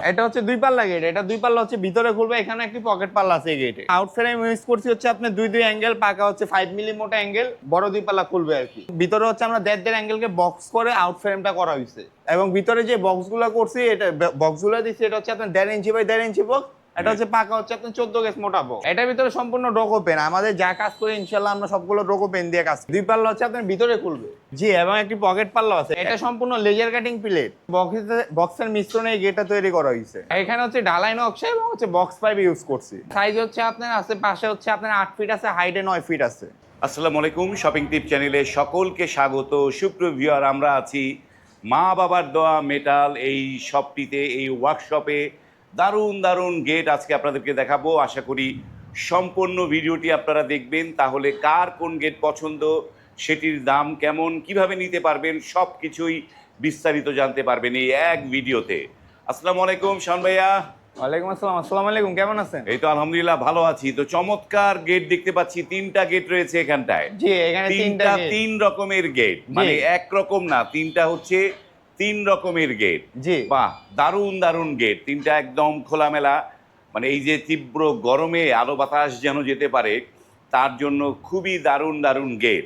এটা হচ্ছে দুই পাল্লা গেট, এটা দুই পাল্লা হচ্ছে ভিতরে খুলবে, এখানে একটি পকেট পাল্লা আছে এই গেটে। আউট ফ্রেম ইউজ করছি হচ্ছে আপনার দুই অ্যাঙ্গেল, পাকা হচ্ছে 5 মিলি মোটা অ্যাঙ্গেল, বড় দুই পাল্লা খুলবে আর কি। ভিতরে হচ্ছে আমরা দেড় অ্যাঙ্গেলকে বক্স করে আউট ফ্রেমটা করা হয়েছে, এবং ভিতরে যে বক্সগুলো করছি, এটা বক্সগুলো দিচ্ছি, এটা হচ্ছে আপনার 1.5 ইঞ্চি বাই 1.5 ইঞ্চি বক্স। এটা হচ্ছে পাকা হচ্ছে আপনার 14 গেজ মোটা বক্স। এটার ভিতরে সম্পূর্ণ ডোকো পেন, আমাদের যা কাজ করে ইনশাআল্লাহ আমরা সবগুলো ডোকো পেন দিয়ে কাজ। দুই পাল্লা হচ্ছে আপনার ভিতরে খুলবে, জি, এবং একটি পকেট পাল্লা আছে। এটা সম্পূর্ণ লেজার কাটিং প্লেট, বক্সের মিশ্রণে এই গেটটা তৈরি করা হয়েছে। এখানে হচ্ছে ঢালাই নকশা এবং হচ্ছে বক্স পাইপ ইউজ করছি। সাইজ হচ্ছে আপনার আছে, পাশে হচ্ছে আপনার 8 ফিট আছে, হাইটে 9 ফিট আছে। আসসালামু আলাইকুম, শপিং টিপ চ্যানেলে সকলকে স্বাগত। সুপ্রিয় ভিউয়ার, আমরা আছি মা বাবার দোয়া মেটাল এই শপটিতে, এই ওয়ার্কশপে। দারুণ দারুণ গেট আজকে আপনাদেরকে দেখাবো। আশা করি সম্পূর্ণ ভিডিওটি আপনারা দেখবেন, তাহলে কার কোন গেট পছন্দ, সেটির দাম কেমন, কিভাবে নিতে পারবেন, সব কিছুই বিস্তারিত জানতে পারবেন এই এক ভিডিওতে। আসসালামু আলাইকুম শাওন ভাইয়া। ওয়ালাইকুম আসসালাম। আসসালামু আলাইকুম, কেমন আছেন? এই তো আলহামদুলিল্লাহ ভালো আছি। তো চমৎকার গেট দেখতে পাচ্ছি, 3টা গেট রয়েছে এখানটায়। জি, এখানে তিনটা তিন রকমের গেট, মানে এক রকম না, তিনটা হচ্ছে 3 রকমের গেট। জি, বাহ, দারুণ দারুণ গেট, তিনটা একদম খোলামেলা। মানে এই যে তীব্র গরমে আলো বাতাস যেন যেতে পারে, তার জন্য খুবই দারুণ দারুণ গেট।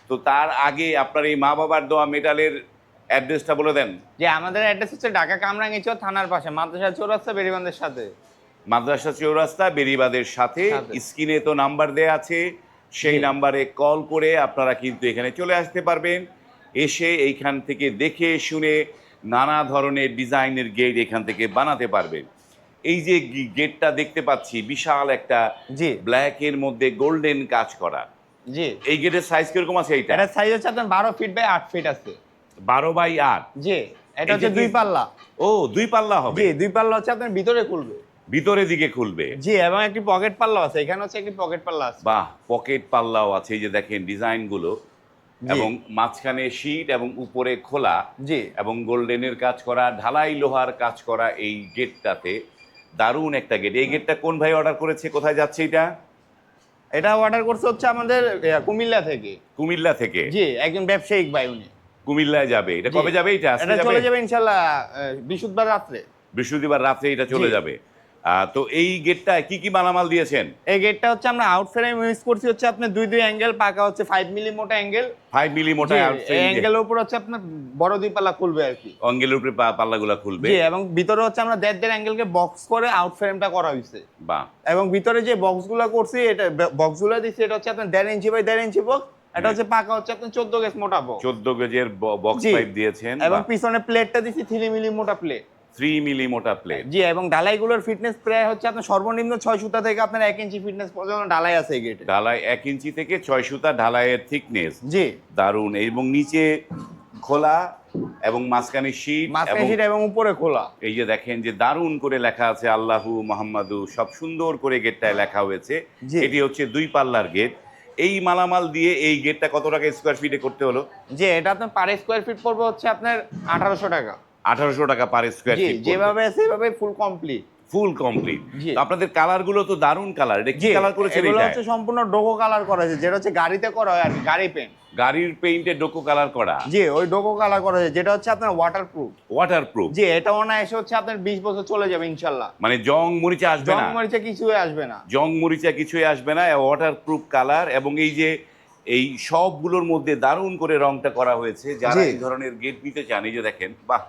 তো তার আগে আপনার এই মা বাবার দোয়া মেটালের অ্যাড্রেসটা বলে দেন। যে আমাদের অ্যাড্রেস হচ্ছে ঢাকা কামরাঙ্গীরচর থানার পাশে, মাদ্রাসা চৌরাস্তা, বেরিবান্ধের সাথে। মাদ্রাসা চৌরাস্তা বেরিবাদের সাথে। স্ক্রিনে তো নাম্বার দেয়া আছে, সেই নাম্বারে কল করে আপনারা কিন্তু এখানে চলে আসতে পারবেন। এসে এইখান থেকে দেখে শুনে নানা ধরনের ডিজাইনের গেট এখান থেকে বানাতে পারবেন। এই যে গেটটা দেখতে পাচ্ছি, বিশাল একটা, জি, ব্ল্যাকের মধ্যে গোল্ডেন কাজ করা। জি, এই গেটের সাইজ কিরকম আছে? এইটা এটা সাইজ হচ্ছে আপনার 12 ফিট বাই 8 ফিট আছে। 12x8। জি, এটা হচ্ছে দুই পাল্লা। ও, দুই পাল্লা হবে। জি, দুই পাল্লা হচ্ছে আপনার ভিতরে খুলবে, ভিতরের দিকে খুলবে। জি, এবং একটি পকেট পাল্লা আছে। এখানে হচ্ছে একটি পকেট পাল্লা আছে। বাহ, পকেট পাল্লাও আছে। এই যে দেখেন ডিজাইনগুলো, এবং মাঝখানে শীট এবং উপরে খোলা, জি, এবং গোল্ডেনের কাজ করা, ঢালাই লোহার কাজ করা এই গেটটাতে। দারুণ একটা গেট। এই গেটটা কোন ভাই অর্ডার করেছে, কোথায় যাচ্ছে এটা? এটা অর্ডার করছে হচ্ছে আমাদের কুমিল্লা থেকে। কুমিল্লা থেকে? জি, একজন ব্যবসায়িক ভাই, উনি কুমিল্লায় যাবে। এটা কবে যাবে? এটা এটা চলে যাবে ইনশাআল্লাহ বৃহস্পতিবার রাত্রে। বৃহস্পতিবার রাতে এটা চলে যাবে। তো এই গেটটায় কি কি মালামাল দিয়েছেন? এই গেটটা হচ্ছে আমরা আউট ফ্রেম ইউজ করছি হচ্ছে আপনার দুই অ্যাঙ্গেল, পাকা হচ্ছে 5 মিলি মোটা অ্যাঙ্গেল। 5 মিলি মোটা অ্যাঙ্গেলের উপর হচ্ছে আপনার বড় দুই পাল্লা খুলবে আর কি। অ্যাঙ্গেলের উপরে পাল্লাগুলো খুলবে। জি, এবং ভিতরে হচ্ছে আমরা দেড় অ্যাঙ্গেলকে বক্স করে আউট ফ্রেমটা করা হয়েছে। বাহ। এবং ভিতরে যে বক্সগুলো করছি, এটা বক্সগুলো দিচ্ছি, এটা হচ্ছে আপনার 1.5 ইঞ্চি বাই 1.5 ইঞ্চি বক্স। এটা হচ্ছে পাকা হচ্ছে আপনার 14 গেজ মোটা বক্স। 14 গেজের বক্স পাইপ দিয়েছেন, এবং পিছনে প্লেটটা দিচ্ছি 3 মিলি মোটা প্লেট। 3 মিলি মোটা প্লেট। জি, এবং ঢালাইগুলোর ফিটনেস প্রায় হচ্ছে আপনার সর্বনিম্ন 6 সুতা থেকে আপনার 1 ইঞ্চি ফিটনেস পর্যন্ত ঢালাই আছে এই গেটে। ঢালাই 1 ইঞ্চি থেকে 6 সুতা ঢালাইয়ের থিকনেস। জি, দারুণ। এবং নিচে খোলা এবং মাঝখানে শীট এবং উপরে খোলা। এই যে দেখেন যে দারুণ করে লেখা আছে আল্লাহু মুহাম্মাদু, সব সুন্দর করে গেটটায় লেখা হয়েছে। এটি হচ্ছে দুই পাল্লার গেট। এই মালামাল দিয়ে এই গেটটা কত টাকা স্কোয়ার ফিটে করতে হলো? জি, এটা আপনার পার স্কোয়ার ফিট পড়বে হচ্ছে আপনার 1800 টাকা। 1800 টাকা পার স্কোয়ার ফিট। যেভাবে আছে সেভাবে ফুল কমপ্লিট। Full complete. আপনাদের কালারগুলো তো দারুণ কালার। এটা কি কালার করেছেন? এগুলো হচ্ছে সম্পূর্ণ ডোকো কালার করা হয়েছে, যেটা হচ্ছে গাড়িতে করা হয় আর কি, গাড়ি পেইন্ট। গাড়ির পেইন্টে ডোকো কালার করা? জি, ওই ডোকো কালার করা হয়েছে, যেটা হচ্ছে আপনার ওয়াটারপ্রুফ। ওয়াটারপ্রুফ। জি, এটা অনায়াসে হচ্ছে আপনার 20 বছর চলে যাবে ইনশাআল্লাহ। মানে জং মরিচা আসবে না? জং মরিচা কিছুই আসবে না। জং মরিচা কিছুই আসবে না। Waterproof colour. এবং এই যে এই সবগুলোর মধ্যে দারুণ করে রংটা করা হয়েছে। যারা এই ধরনের গেট নিতে চান, এই যে দেখেন, বাহ,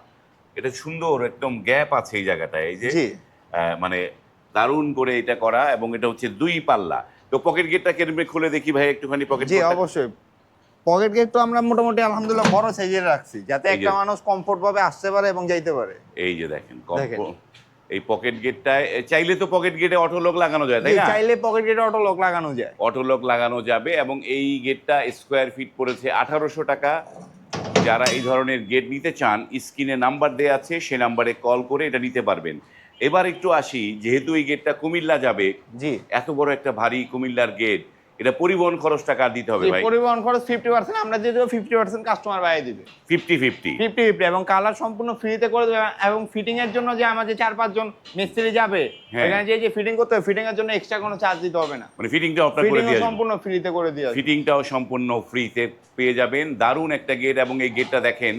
এটা সুন্দর, একদম গ্যাপ আছে এই জায়গাটায়। এই যে মানে দারুণ করে এটা করা, এবং এটা হচ্ছে দুই পাল্লা। তো পকেট গেটটা কেমনে খুলে দেখি ভাই একটুখানি। পকেট? জি, অবশ্যই। পকেট গেট তো আমরা মোটামুটি আলহামদুলিল্লাহ বড় সাইজের রাখছি, যাতে একটা মানুষ কমফোর্ট ভাবে আসতে পারে এবং যাইতে পারে। এই যে দেখেন এই পকেট গেটটায় চাইলে তো পকেট গেটে অটো লক লাগানো যায়, তাই না? চাইলে পকেট গেটে অটো লক লাগানো যায়। অটো লক লাগানো যাবে। এবং এই গেটটা স্কোয়ার ফিট পড়েছে 1800 টাকা। যারা এই ধরনের গেট নিতে চান, স্ক্রিনে নাম্বার দেওয়া আছে, সে নাম্বারে কল করে এটা নিতে পারবেন। এবার একটু আসি, যেহেতু এই গেটটা কুমিল্লা যাবে, জি, এত বড় একটা ভারী কুমিল্লার গেট, এটা পরিবহন খরচ টাকা দিতে হবে ভাই? পরিবহন খরচ 50%, আমরা দিয়ে দেবো, 50% কাস্টমার ভাই দিবে। 50-50 এবং কালার সম্পূর্ণ ফ্রিতে করে দেবে। এবং ফিটিং এর জন্য যে আমাদের 4-5 জন মিস্ত্রি যাবে, এখানে যে ফিটিং করতে হবে, ফিটিং এর জন্য এক্সট্রা কোনো চার্জ দিতে হবে না। মানে ফিটিংটাও আপনারা করে দিয়ে সম্পূর্ণ ফ্রিতে করে দিয়ে, ফিটিংটাও সম্পূর্ণ ফ্রিতে পেয়ে যাবেন। দারুণ একটা গেট। এবং এই গেটটা দেখেন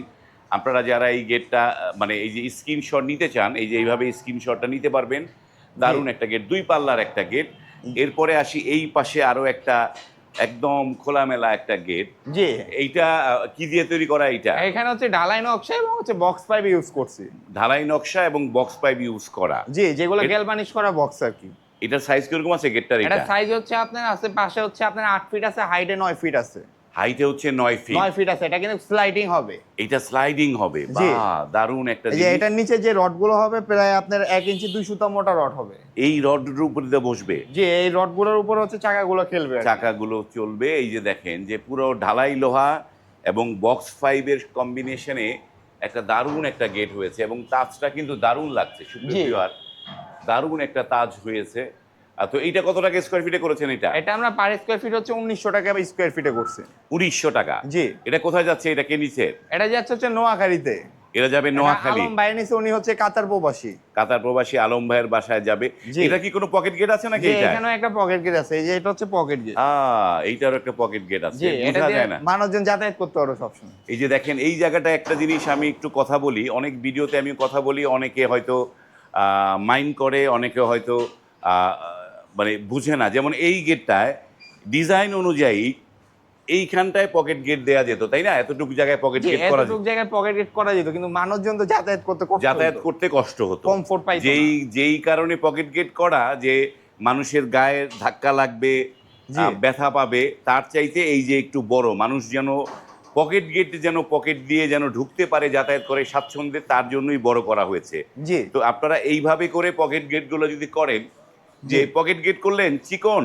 আপনারা যারা এই গেটটা মানে এই যে স্ক্রিনশট নিতে চান, এই যে এইভাবে স্ক্রিনশটটা নিতে পারবেন। দারুণ একটা গেট, 2 পাল্লার একটা গেট। এরপরে আসি এই পাশে আরো একটা একদম খোলামেলা একটা গেট। জি, এইটা কি দিয়ে তৈরি করা এইটা? এখানে হচ্ছে ঢালাই নকশা এবং হচ্ছে বক্স পাইপ ইউজ করছি। ঢালাই নকশা এবং বক্স পাইপ ইউজ করা। জি, যেগুলো গ্যালভানিশ করা বক্স আর কি। এটার সাইজ কিরকম আছে গেটটার? এটা এটা সাইজ হচ্ছে আপনার আছে পাশে হচ্ছে আপনার 8 ফিট আছে, হাইটে 9 ফিট আছে। হাইটে হচ্ছে 9 ফিট। 9 ফিট আছে, এটা কিন্তু স্লাইডিং হবে। এটা স্লাইডিং হবে। জি। বাহ, দারুণ একটা এই যে জিনিস। এটার নিচে যে রডগুলো হবে প্রায় আপনার 1 ইঞ্চি 2 সুতা মোটা রড হবে। এই রডের উপরে দিয়ে বসবে, যে এই রডগুলোর উপর হচ্ছে চাকাগুলো খেলবে আর কি। চাকাগুলো চলবে। এই যে দেখেন যে পুরো ঢালাই লোহা এবং বক্স ফাইভের কম্বিনেশনে একটা দারুণ একটা গেট হয়েছে এবং তাজটা কিন্তু দারুণ লাগছে। সুপ্রিয়ার দারুণ একটা তাজ হয়েছে। আর তো এইটা কত টাকা স্কোয়ার ফিটে করেছেন এটা? এটা আমরা পার স্কয়ার ফিট হচ্ছে 1900 টাকা স্কয়ার ফিটে করছি। 1900 টাকা। জি। এটা কোথায় যাচ্ছে? এটা কে নিছে? এটা যাচ্ছে হচ্ছে নোয়াখালীতে। এরা যাবে নোয়াখালী। আলম ভাই নিছে, উনি হচ্ছে কাতার প্রবাসী। কাতার প্রবাসী আলম ভাইয়ের বাসায় যাবে। জি। এটা কি কোনো পকেট গেট আছে নাকি যে এটা? এখানেও একটা পকেট গেট আছে, এই যে এটা হচ্ছে পকেট গেট। এইটারও একটা পকেট গেট আছে, জি, এটা বোঝা দিয়ে যায় না। মানুষজন যাতায়াত করতে পারবে সবসময়। এই যে দেখেন এই জায়গাটা একটা জিনিস আমি একটু কথা বলি, অনেক ভিডিওতে আমি কথা বলি, অনেকে হয়তো মাইন্ড করে, অনেকে হয়তো মানে বুঝে না। যেমন এই গেটটায় ডিজাইন অনুযায়ী এইখানটায় পকেট গেট দেয়া যেত, তাই না? এতটুকু জায়গায় পকেট জি, গেট করা যেত, এতটুকু জায়গায় পকেট গেট করা যেত, কিন্তু মানুষজন তো যাতায়াত করতে কষ্ট যাতায়াত হতো। করতে কষ্ট হতো, কমফোর্ট পাইতো না। যেই কারণে পকেট গেট করা, যে মানুষের গায়ে ধাক্কা লাগবে, জি। ব্যথা পাবে, তার চাইতে এই যে একটু বড় মানুষ যেন পকেট গেট যেন পকেট দিয়ে যেন ঢুকতে পারে, যাতায়াত করে স্বাচ্ছন্দ্যে, তার জন্যই বড় করা হয়েছে। জি। তো আপনারা এইভাবে করে পকেট গেটগুলো যদি করেন, যে পকেট গেট করলেন চিকন,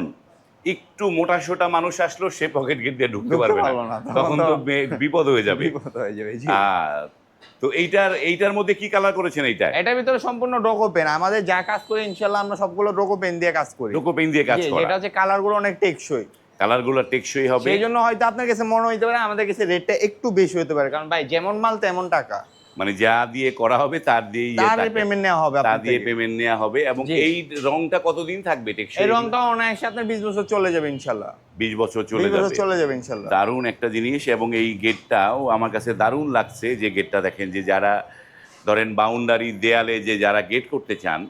একটু মোটা সোটা মানুষ আসলো, সে পকেট গেট দিয়ে ঢুকতে পারবে না, তখন তো বিপদ হয়ে যাবে। বিপদ হয়ে যাবে। জি। তো এইটার মধ্যে কি কালার করেছেন? এইটা এটার ভিতরে সম্পূর্ণ ডোকো পেন, আমাদের যা কাজ করি ইনশাআল্লাহ আমরা সবগুলো ডোকো পেন দিয়ে কাজ করি। ডোকো পেন দিয়ে কাজ জি, করা, যেটা হচ্ছে কালারগুলো অনেক টেকসই। কালারগুলো টেকসই হবে। সেই জন্য হয়তো আপনার কাছে মনে হইতে পারে আমাদের কাছে রেটটা একটু বেশি হতে পারে, কারণ ভাই যেমন মাল তেমন টাকা, মানে যা দিয়ে করা হবে তার দিয়েই তার পেমেন্ট নেওয়া হবে, তা দিয়ে পেমেন্ট নেওয়া হবে। এবং জি। এই রংটা কতদিন থাকবে টেকসই? এই রংটা অনায়াসে আপনার 20 বছর চলে যাবে ইনশাআল্লাহ। 20 বছর 20 চলে বছর যাবে। চলে যাবে ইনশাআল্লাহ। দারুণ একটা জিনিস। এবং এই গেটটাও আমার কাছে দারুণ লাগছে, যে গেটটা দেখেন, যে যারা ধরেন বাউন্ডারি দেয়ালে যে যারা গেট করতে চান,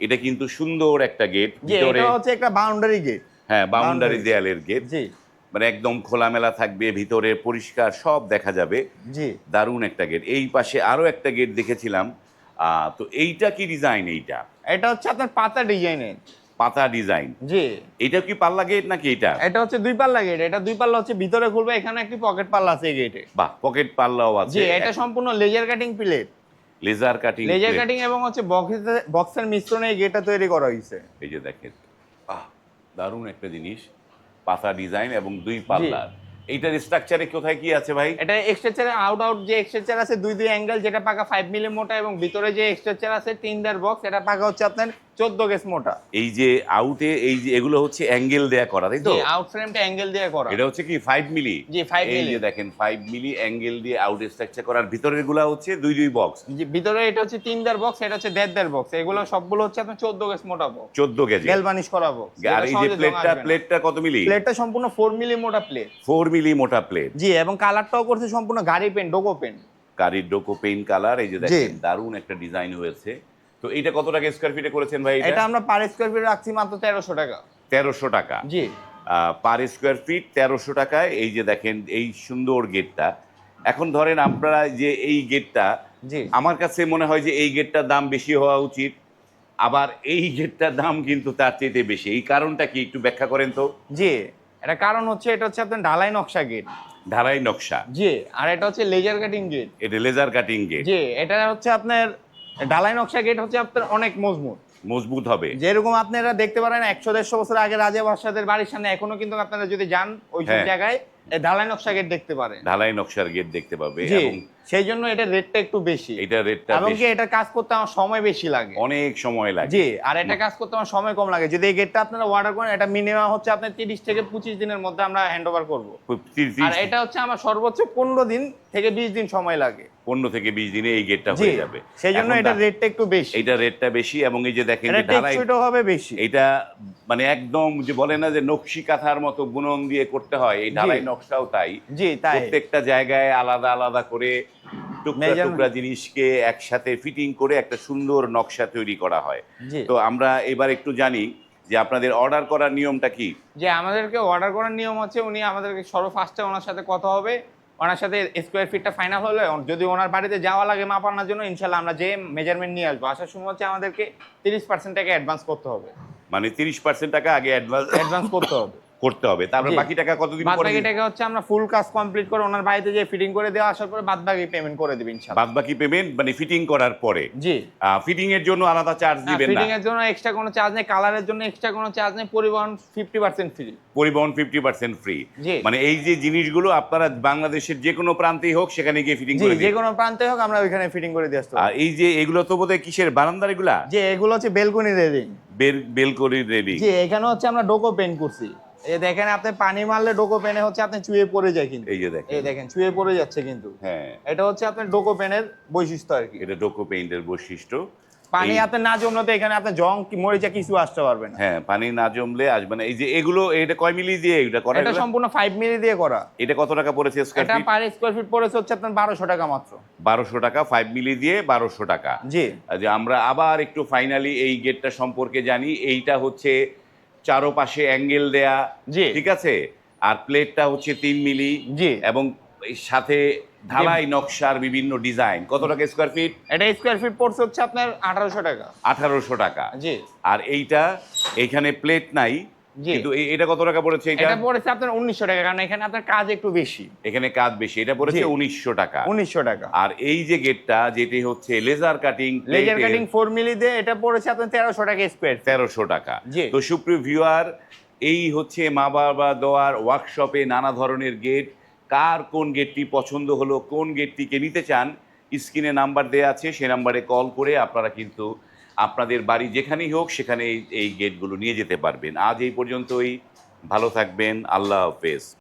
এটা কিন্তু সুন্দর একটা গেট। জি, ভিতরে এটা হচ্ছে একটা বাউন্ডারি গেট। হ্যাঁ, বাউন্ডারি boundary। দেয়ালের গেট, জি। মানে একদম খোলামেলা থাকবে, ভিতরে পরিষ্কার সব দেখা যাবে। জি। দারুণ একটা গেট। এই পাশে আরো একটা গেট দেখেছিলাম। তো এইটা কি ডিজাইন? এইটা এটা হচ্ছে আপনার পাতা ডিজাইনের। পাতা ডিজাইন। জি। এটা কি পাল্লা গেট নাকি এটা? এটা হচ্ছে 2 পাল্লা গেট, এটা 2 পাল্লা হচ্ছে ভিতরে খুলবে, এখানে একটি পকেট পাল্লা আছে এই গেটে। বাহ, পকেট পাল্লাও আছে। জি, এটা সম্পূর্ণ laser cutting plate. Laser cutting, laser cutting এবং হচ্ছে বক্সের মিশ্রণে এই গেটটা তৈরি করা হয়েছে। এই যে দেখেন, দারুণ একটা জিনিস, পাতা ডিজাইন এবং 2 পাল্লার। এইটার স্ট্রাকচারে কোথায় কি আছে ভাই? এটা এক্সট্রাচারে আউট যে এক্সট্রাচার আছে 2 অ্যাঙ্গেল, যেটা পাকা 5 মিলি মোটা, এবং ভিতরে যে এক্সট্রাচার আছে 3 দার বক্স, এটা পাকা হচ্ছে আপনার 14 গেজ মোটা। এই যে আউটে এই যে এগুলো হচ্ছে অ্যাঙ্গেল দেয়া করা, তাই তো? জি, আউট ফ্রেমটা অ্যাঙ্গেল দিয়ে করা। এটা হচ্ছে কি 5 মিলি? জি, 5 এই মিলি। যে দেখেন 5 মিলি অ্যাঙ্গেল দিয়ে আউট স্ট্রাকচার করার, ভিতরের গুলা হচ্ছে 2 বক্স। জি, ভিতরে এটা হচ্ছে 3 দার বক্স, এটা হচ্ছে 1.5 দার বক্স। এগুলো সবগুলো হচ্ছে আপনার 14 গেজ মোটা বক্স, 14 কেজি গ্যালভানিশ করা বক্স। আর এই যে প্লেটটা কত মিলি? প্লেটটা সম্পূর্ণ 4 মিলি মোটা প্লেট। 4 মিলি মোটা প্লেট। জি, এবং কালারটাও করছে সম্পূর্ণ গাড়ি পেন, ডোকো পেন। কারির ডোকো পেইন কালার। এই যে দেখেন দারুণ একটা ডিজাইন হয়েছে। তো এইটা কত টাকা স্কয়ার ফিটে করেছেন ভাই? এটা আমরা পার স্কয়ার ফিট রাখছি মাত্র 1300 টাকা। 1300 টাকা। জি। পার স্কয়ার ফিট 1300 টাকায়। এই যে দেখেন এই সুন্দর গেটটা। এখন ধরেন আপনারা যে এই গেটটা, জি। আমার কাছে মনে হয় যে এই গেটটার দাম বেশি হওয়া উচিত, আবার এই গেটটার দাম কিন্তু তার চাইতে বেশি। এই কারণটা কি একটু ব্যাখ্যা করেন তো? জি, এটা কারণ হচ্ছে এটা হচ্ছে আপনার ঢালাই নকশা গেট। ঢালাই নকশা। জি, আর এটা হচ্ছে লেজার কাটিং গেট। এটা লেজার কাটিং গেট। জি, এটা হচ্ছে আপনার ঢালাই নকশা গেট হচ্ছে আপনার অনেক মজবুত। মজবুত হবে। যেরকম আপনারা দেখতে পারেন 100-150 বছর আগে রাজা বাদশাদের বাড়ির সামনে এখনো কিন্তু আপনারা যদি যান ওই সব হ্যাঁ। জায়গায় এই ঢালাই নকশা গেট দেখতে পারেন। ঢালাই নকশার গেট দেখতে পাবে। জি, এবং সেই জন্য এটা রেটটা একটু বেশি। এটা রেটটা এবং কি বেশি, এটা কাজ করতে আমার সময় বেশি লাগে। অনেক সময় লাগে। জি, আর এটা কাজ করতে আমার সময় কম লাগে। যদি এই গেটটা আপনারা অর্ডার করেন, এটা মিনিমাম হচ্ছে আপনার 30 থেকে 25 দিনের মধ্যে আমরা হ্যান্ড ওভার করবো। আর এটা হচ্ছে আমার সর্বোচ্চ 15 দিন থেকে 20 দিন সময় লাগে। 15 থেকে 20 দিনে এই গেটটা জি, হয়ে যাবে। সেই জন্য এখন এটা রেটটা একটু বেশি। এইটা রেটটা বেশি। এবং এই যে দেখেন এটা যে ঢালাই, টেকসইটাও হবে বেশি। এটা মানে একদম যে বলে না যে নকশি কাঁথার মতো বুনন দিয়ে করতে হয়, এই ঢালাই নকশাও তাই। জি, তাই। প্রত্যেকটা জায়গায় আলাদা আলাদা করে টুকরা Measurement- টুকরা জিনিসকে একসাথে ফিটিং করে একটা সুন্দর নকশা তৈরি করা হয়। জি। তো আমরা এবার একটু জানি যে আপনাদের অর্ডার করার নিয়মটা কি। যে আমাদেরকে অর্ডার করার নিয়ম হচ্ছে, উনি আমাদেরকে সর্বফার্স্টে ওনার সাথে কথা হবে, ওনার সাথে স্কোয়ার ফিটটা ফাইনাল হলে যদি ওনার বাড়িতে যাওয়া লাগে মাপ আনার জন্য, ইনশাল্লাহ আমরা যে মেজারমেন্ট নিয়ে আসবো। আসার সময় হচ্ছে আমাদেরকে 30% টাকা অ্যাডভান্স করতে হবে। মানে 30% টাকা আগে অ্যাডভান্স করতে হবে। করতে হবে, তারপরে জি। বাকি টাকা কতদিন বাদ পরে বাকি টাকা হচ্ছে আমরা ফুল কাজ কমপ্লিট করে ওনার বাড়িতে যে ফিটিং করে দেওয়া, আসার পরে বাদ বাকি পেমেন্ট করে দিবেন ইনশাআল্লাহ। বাদ বাকি পেমেন্ট মানে ফিটিং করার পরে। জি। ফিটিং এর জন্য আলাদা চার্জ দিবেন না? ফিটিং এর জন্য এক্সট্রা কোনো চার্জ নেই, কালারের জন্য এক্সট্রা কোনো চার্জ নেই, পরিবহন 50% ফ্রি। পরিবহন 50% ফ্রি। জি। মানে এই যে জিনিসগুলো আপনারা বাংলাদেশের যে কোনো প্রান্তেই হোক সেখানে গিয়ে ফিটিং জি, করে যে দিন। কোনো প্রান্তে হোক আমরা ওইখানে ফিটিং করে দিয়ে আসতে আর পারি। এই যে এগুলো তো বোধহয় কিসের বারান্দার এগুলা? যে এগুলো হচ্ছে বেলকনি রেলিং। Balcony ready. জি, এখানে হচ্ছে আমরা ডোকো পেন করছি। এই দেখেন, আপনি পানি মারলে ডোকো পেনে হচ্ছে আপনি চুয়ে পড়ে যায় কিন্তু। এই যে দেখেন। এই দেখেন চুয়ে পড়ে যাচ্ছে কিন্তু। হ্যাঁ, এটা হচ্ছে আপনার ডোকো পেনের বৈশিষ্ট্য আর কি। এটা ডোকো পেইন্টের বৈশিষ্ট্য। পানি এই- আপনি না জমলে তো এখানে আপনি জং মরিচা কিছু আসতে পারবে না। হ্যাঁ, পানি না জমলে আসবে না। এই যে এগুলো, এটা কয় মিলি দিয়ে এটা করা? এটা সম্পূর্ণ 5 মিলি দিয়ে করা। এটা কত টাকা পড়েছে স্কয়ার এটা ফিট? পার স্কয়ার ফিট পড়েছে হচ্ছে আপনার 1200 টাকা মাত্র। 1200 টাকা, 5 মিলি দিয়ে 1200 টাকা। জি। যে আমরা আবার একটু ফাইনালি এই গেটটা সম্পর্কে জানি। এইটা হচ্ছে চারোপাশে অ্যাঙ্গেল দেয়া। জি। ঠিক আছে। আর প্লেটটা হচ্ছে 3 মিলি। জি। এবং এর সাথে ঢালাই নকশার বিভিন্ন ডিজাইন। কত টাকা স্কয়ার ফিট? এটা স্কয়ার ফিট পড়ছে হচ্ছে আপনার 1800 টাকা। 1800 টাকা। জি। আর এইটা, এইখানে প্লেট নাই, জি। কিন্তু এটা কত টাকা পড়েছে? এটা এটা পড়েছে আপনার 1900 টাকা, কারণ এখানে আপনার কাজ একটু বেশি। এখানে কাজ বেশি, এটা পড়েছে জি। 1900 টাকা। 1900 টাকা। আর এই যে গেটটা, যেটি হচ্ছে লেজার কাটিং, লেজার কাটিং 4 মিলি দিয়ে, এটা পড়েছে আপনার 1300 টাকা স্কয়ার ফিট। 1300 টাকা। জি। তো সুপ্রিয় ভিউয়ার, এই হচ্ছে মা বাবা দোয়ার ওয়ার্কশপে নানা ধরনের গেট। কার কোন গেটটি পছন্দ হলো, কোন গেটটিকে নিতে চান, স্ক্রিনে নাম্বার দেওয়া আছে, সেই নাম্বারে কল করে আপনারা কিন্তু আপনাদের বাড়ি যেখানেই হোক সেখানে এই গেটগুলো নিয়ে যেতে পারবেন। আজ এই পর্যন্তই। ভালো থাকবেন। আল্লাহ হাফেজ।